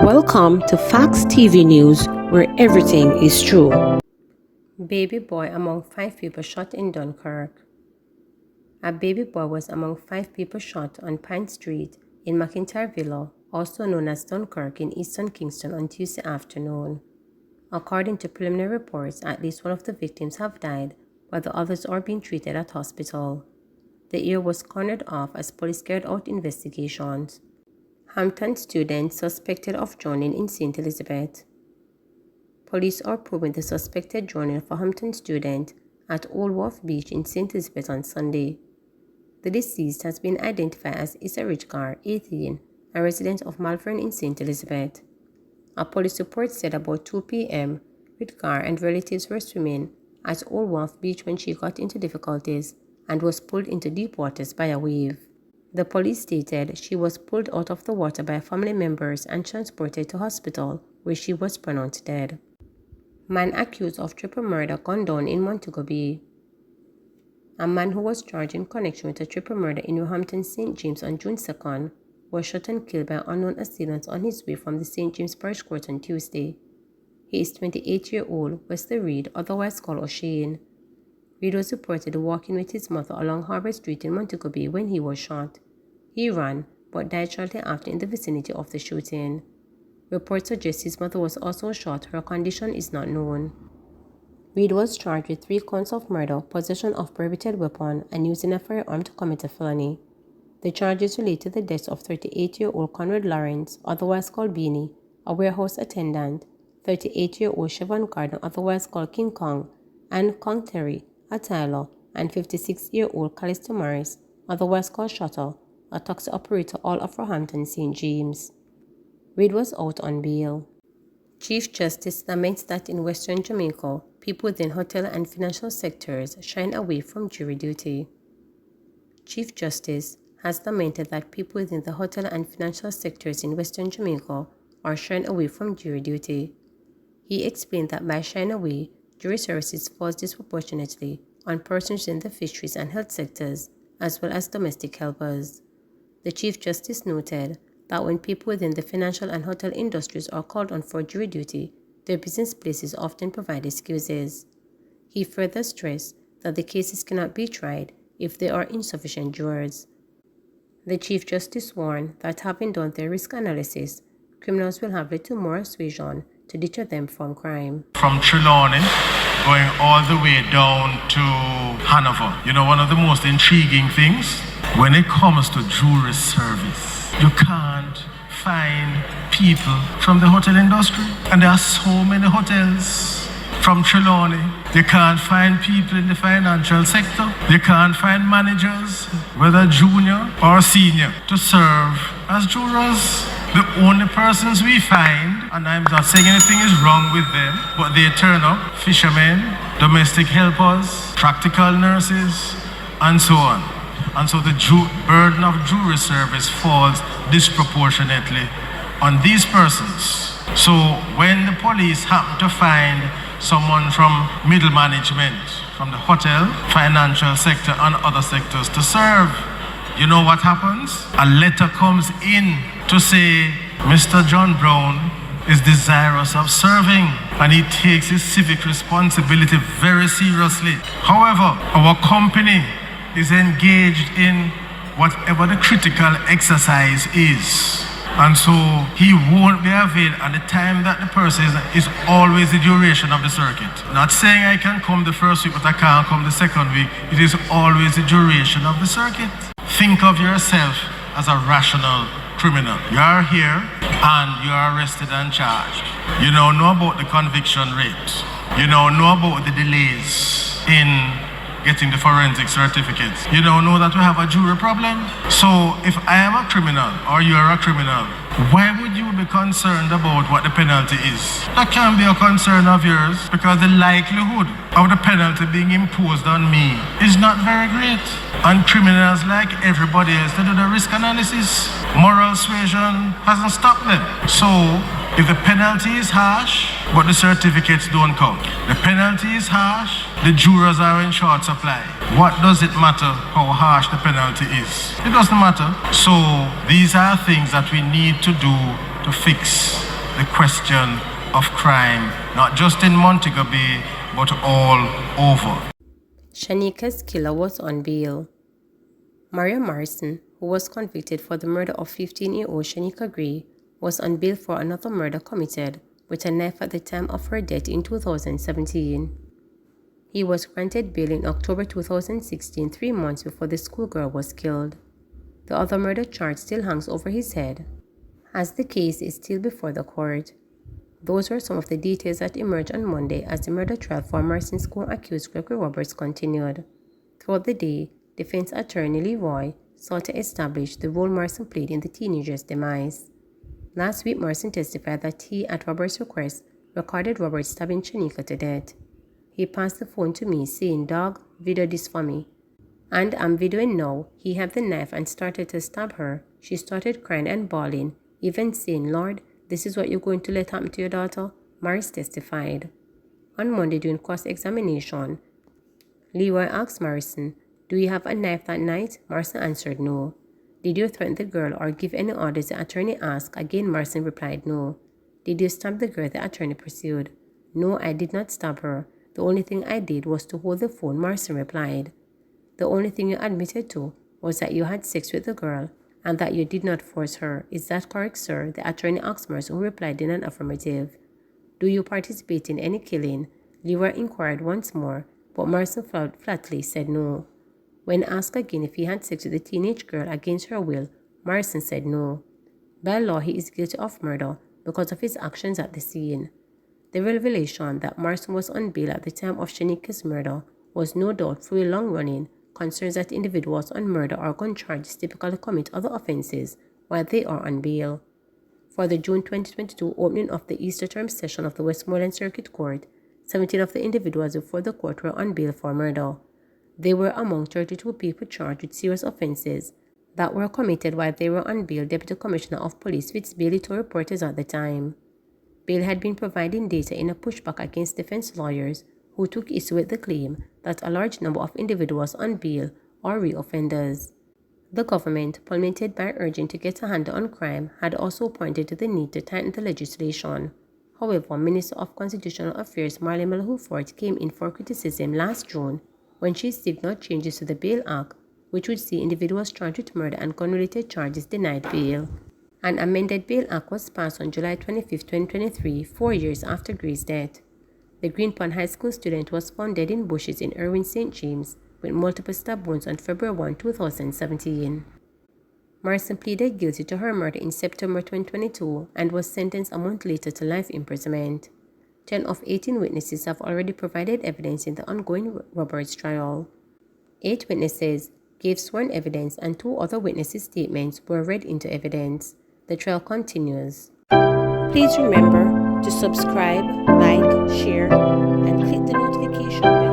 Welcome to Facts TV News, where everything is true. Baby boy among 5 people shot in Dunkirk. A baby boy was among 5 people shot on Pine Street in McIntyre Villa, also known as Dunkirk, in eastern Kingston on Tuesday afternoon. According to preliminary reports, at least one of the victims have died, while the others are being treated at hospital. The area was cornered off as police carried out investigations. Hampton students suspected of drowning in St. Elizabeth. Police are probing the suspected drowning of a Hampton student at Old Wharf Beach in St. Elizabeth on Sunday. The deceased has been identified as Issa Richgar, 18, a resident of Malvern in St. Elizabeth. A police report said about 2 p.m., Richgar and relatives were swimming at Old Wharf Beach when she got into difficulties and was pulled into deep waters by a wave. The police stated she was pulled out of the water by family members and transported to hospital, where she was pronounced dead. Man accused of triple murder gunned down in Montego Bay. A man who was charged in connection with a triple murder in New Hampton, St. James on June 2nd was shot and killed by unknown assailants on his way from the St. James Parish Court on Tuesday. He is 28-year-old Wesley Reed, otherwise called O'Shane. Reed was reported walking with his mother along Harbour Street in Montego Bay when he was shot. He ran, but died shortly after in the vicinity of the shooting. Reports suggest his mother was also shot. Her condition is not known. Reed was charged with 3 counts of murder, possession of prohibited weapon, and using a firearm to commit a felony. The charges relate to the deaths of 38-year-old Conrad Lawrence, otherwise called Beanie, a warehouse attendant, 38-year-old Siobhan Gardner, otherwise called King Kong, and Kong Terry, a Tyler, and 56-year-old Callisto Morris, otherwise called Shutter, a taxi operator, all of Roehampton, St. James. Reed was out on bail. Chief Justice laments that in Western Jamaica, people within hotel and financial sectors shine away from jury duty. Chief Justice has lamented that people within the hotel and financial sectors in Western Jamaica are shying away from jury duty. He explained that by shying away, jury services falls disproportionately on persons in the fisheries and health sectors, as well as domestic helpers. The Chief Justice noted that when people within the financial and hotel industries are called on for jury duty, their business places often provide excuses. He further stressed that the cases cannot be tried if there are insufficient jurors. The Chief Justice warned that having done their risk analysis, criminals will have little more persuasion to deter them from crime. From Trelawney, going all the way down to Hanover. One of the most intriguing things, when it comes to jewelry service, you can't find people from the hotel industry. And there are so many hotels from Trelawney. You can't find people in the financial sector. You can't find managers, whether junior or senior, to serve as jurors. The only persons we find, and I'm not saying anything is wrong with them, but they turn up, fishermen, domestic helpers, practical nurses, and so on. And so the burden of jury service falls disproportionately on these persons. So when the police happen to find someone from middle management, from the hotel, financial sector, and other sectors to serve, you know what happens? A letter comes in to say Mr. John Brown is desirous of serving, and he takes his civic responsibility very seriously. However, our company is engaged in whatever the critical exercise is. And so he won't be available at the time that the person is always the duration of the circuit. Not saying I can come the first week, but I can't come the second week. It is always the duration of the circuit. Think of yourself as a rational criminal. You are here and you are arrested and charged. You know about the conviction rate. You know about the delays in getting the forensic certificates. You don't know that we have a jury problem. So if I am a criminal or you are a criminal, why would you be concerned about what the penalty is? That can't be a concern of yours, because the likelihood of the penalty being imposed on me is not very great. And criminals, like everybody else, they do the risk analysis. Moral suasion hasn't stopped them. So if the penalty is harsh, but the certificates don't come, the penalty is harsh, the jurors are in short supply, what does it matter how harsh the penalty is? It doesn't matter. So these are things that we need to do to fix the question of crime, not just in Montego Bay, but all over. Shanika's killer was on bail. Maria Morrison, who was convicted for the murder of 15-year-old Shanika Gray, was on bail for another murder committed with a knife at the time of her death in 2017. He was granted bail in October 2016, 3 months before the schoolgirl was killed. The other murder charge still hangs over his head, as the case is still before the court. Those were some of the details that emerged on Monday as the murder trial for Morrison's co-accused Gregory Roberts continued. Throughout the day, defense attorney Leroy sought to establish the role Morrison played in the teenager's demise. Last week, Morrison testified that he, at Roberts' request, recorded Roberts stabbing Shanika to death. He passed the phone to me, saying, "Dog, video this for me." And I'm videoing now. He had the knife and started to stab her. She started crying and bawling, even saying, "Lord, this is what you're going to let happen to your daughter?" Morris testified. On Monday during cross-examination, Leroy asked Morrison, "Do you have a knife that night?" Morrison answered no. "Did you threaten the girl or give any orders?" the attorney asked. Again, Morrison replied no. "Did you stab the girl?" the attorney pursued. "No, I did not stab her. The only thing I did was to hold the phone," Morrison replied. "The only thing you admitted to was that you had sex with the girl and that you did not force her. Is that correct, sir?" the attorney asked Morrison, who replied in an affirmative. "Do you participate in any killing?" Leroy inquired once more, but Morrison flatly said no. When asked again if he had sex with the teenage girl against her will, Morrison said no. By law, he is guilty of murder because of his actions at the scene. The revelation that Morrison was on bail at the time of Shanika's murder was no doubt through long-running concerns that individuals on murder or gun charges typically commit other offenses while they are on bail. For the June 2022 opening of the Easter term session of the Westmoreland Circuit Court, 17 of the individuals before the court were on bail for murder. They were among 32 people charged with serious offenses that were committed while they were on bail, Deputy Commissioner of Police Fitz Bailey told reporters at the time. Bail had been providing data in a pushback against defense lawyers who took issue with the claim that a large number of individuals on bail are reoffenders. The government, palmated by urging to get a handle on crime, had also pointed to the need to tighten the legislation. However, Minister of Constitutional Affairs Marley Melhufort came in for criticism last June when she signaled changes to the Bail Act, which would see individuals charged with murder and gun-related charges denied bail. An amended Bail Act was passed on July 25, 2023, 4 years after Gray's death. The Greenpond High School student was found dead in bushes in Irwin, St. James, with multiple stab wounds on February 1, 2017. Morrison pleaded guilty to her murder in September 2022 and was sentenced a month later to life imprisonment. 10 of 18 witnesses have already provided evidence in the ongoing Roberts trial. 8 witnesses gave sworn evidence and 2 other witnesses' statements were read into evidence. The trial continues. Please remember to subscribe, like, share, and click the notification bell